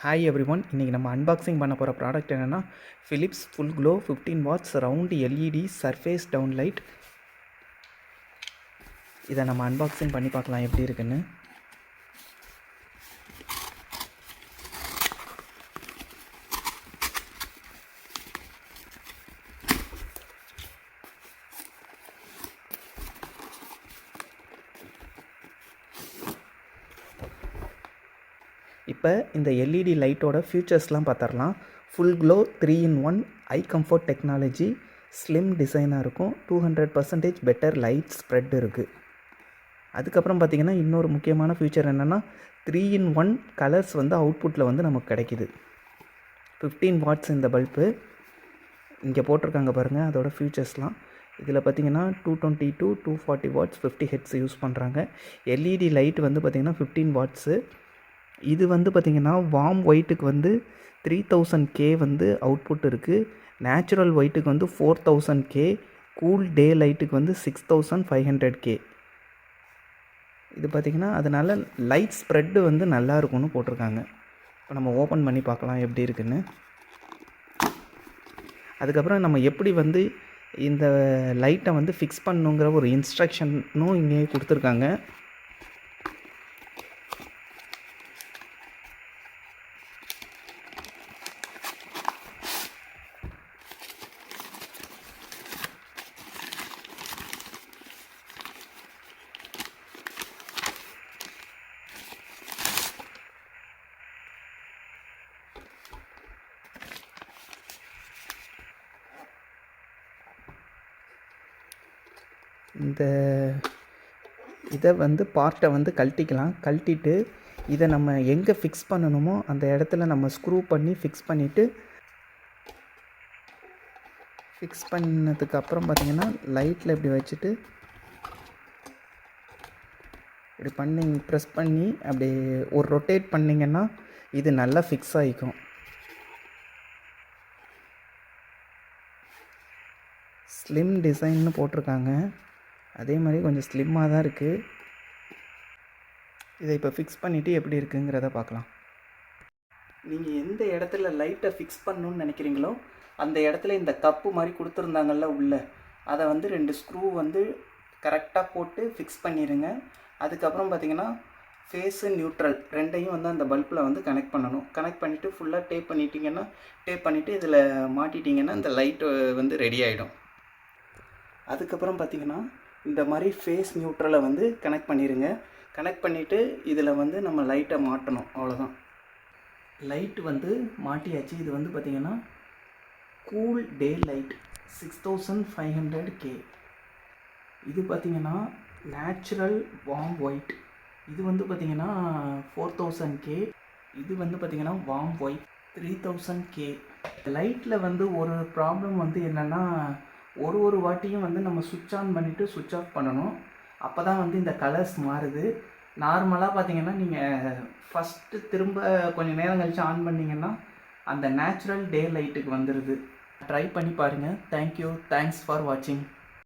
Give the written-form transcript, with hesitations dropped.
Hi everyone, இன்றைக்கி நம்ம unboxing பண்ண போகிற ப்ராடக்ட் என்னென்னா Philips full glow 15 watts round LED surface down light. இதை நம்ம அன்பாக்சிங் பண்ணி பார்க்கலாம் எப்படி இருக்குன்னு. இப்போ இந்த எல்இடி லைட்டோட ஃபியூச்சர்ஸ்லாம் பார்த்துடலாம். ஃபுல் க்ளோ 3-in-1 ஐ கம்ஃபர்ட் டெக்னாலஜி, ஸ்லிம் டிசைனாக இருக்கும், 200% பெட்டர் லைட் ஸ்ப்ரெட் இருக்குது. அதுக்கப்புறம் பார்த்திங்கன்னா இன்னொரு முக்கியமான ஃபியூச்சர் என்னென்னா 3-in-1 கலர்ஸ் அவுட்புட்டில் நமக்கு கிடைக்கிது. 15 வாட்ஸ் இந்த பல்பு இங்கே போட்டிருக்காங்க பாருங்கள், அதோட ஃபியூச்சர்ஸ்லாம். இதில் பார்த்திங்கன்னா 220 to 240 வாட்ஸ் 50 ஹெட்ஸ் யூஸ் பண்ணுறாங்க. எல்இடி லைட் பார்த்திங்கன்னா 15 வாட்ஸு. இது பார்த்திங்கன்னா வார்ம் ஒயிட்டுக்கு 3000K அவுட்புட் இருக்குது. நேச்சுரல் ஒயிட்டுக்கு 4000K, கூல் டே லைட்டுக்கு 6500K. இது பார்த்திங்கன்னா அதனால் லைட் ஸ்ப்ரெட்டு நல்லா இருக்கும்னு போட்டிருக்காங்க. இப்போ நம்ம ஓப்பன் பண்ணி பார்க்கலாம் எப்படி இருக்குன்னு. அதுக்கப்புறம் நம்ம எப்படி இந்த லைட்டை ஃபிக்ஸ் பண்ணுங்கிற ஒரு இன்ஸ்ட்ரக்ஷனும் இங்கே கொடுத்துருக்காங்க. இந்த இதை பார்ட்டை கழட்டிக்கலாம். கழட்டிட்டு இதை நம்ம எங்கே ஃபிக்ஸ் பண்ணணுமோ அந்த இடத்துல நம்ம ஸ்க்ரூ பண்ணி ஃபிக்ஸ் பண்ணிவிட்டு, ஃபிக்ஸ் பண்ணதுக்கப்புறம் பார்த்திங்கன்னா லைட்டில் இப்படி வச்சுட்டு இப்படி ப்ரெஸ் பண்ணி அப்படி ஒரு ரொட்டேட் பண்ணிங்கன்னா இது நல்லா ஃபிக்ஸ் ஆகிக்கும். ஸ்லிம் டிசைன்னு போட்டிருக்காங்க, அதே மாதிரி கொஞ்சம் ஸ்லிம்மாக தான் இருக்குது. இதை இப்போ ஃபிக்ஸ் பண்ணிவிட்டு எப்படி இருக்குங்கிறத பார்க்கலாம். நீங்கள் எந்த இடத்துல லைட்டை ஃபிக்ஸ் பண்ணணுன்னு நினைக்கிறீங்களோ அந்த இடத்துல இந்த கப்பு மாதிரி கொடுத்துருந்தாங்கல்ல உள்ளே, அதை 2 ஸ்க்ரூ கரெக்டாக போட்டு ஃபிக்ஸ் பண்ணிடுங்க. அதுக்கப்புறம் பார்த்திங்கன்னா ஃபேஸு நியூட்ரல் ரெண்டையும் அந்த பல்பில் கனெக்ட் பண்ணணும். கனெக்ட் பண்ணிவிட்டு ஃபுல்லாக டேப் பண்ணிவிட்டு இதில் மாட்டிட்டிங்கன்னா இந்த லைட்டு ரெடி ஆகிடும். அதுக்கப்புறம் பார்த்திங்கன்னா இந்த மாதிரி ஃபேஸ் நியூட்ரலை கனெக்ட் பண்ணிடுங்க. கனெக்ட் பண்ணிவிட்டு இதில் நம்ம லைட்டை மாட்டணும், அவ்வளோதான். லைட்டு மாட்டியாச்சு. இது பார்த்திங்கன்னா கூல் டே லைட் 6500K. இது பார்த்திங்கன்னா நேச்சுரல் வார்ம் ஒயிட். இது பார்த்திங்கன்னா 4000K. இது பார்த்திங்கன்னா வார்ம் ஒயிட் 3000K. லைட்டில் ஒரு ப்ராப்ளம் என்னென்னா ஒரு வாட்டியும் நம்ம சுவிட்ச் ஆன் பண்ணிவிட்டு சுவிட்ச் ஆஃப் பண்ணணும். அப்போ தான் இந்த கலர்ஸ் மாறுது. நார்மலாக பார்த்திங்கன்னா நீங்கள் ஃபஸ்ட்டு திரும்ப கொஞ்சம் நேரம் கழித்து ஆன் பண்ணிங்கன்னா அந்த நேச்சுரல் டே லைட்டுக்கு வந்துடுது. ட்ரை பண்ணி பாருங்கள். தேங்க்யூ. தேங்க்ஸ் ஃபார் வாட்சிங்.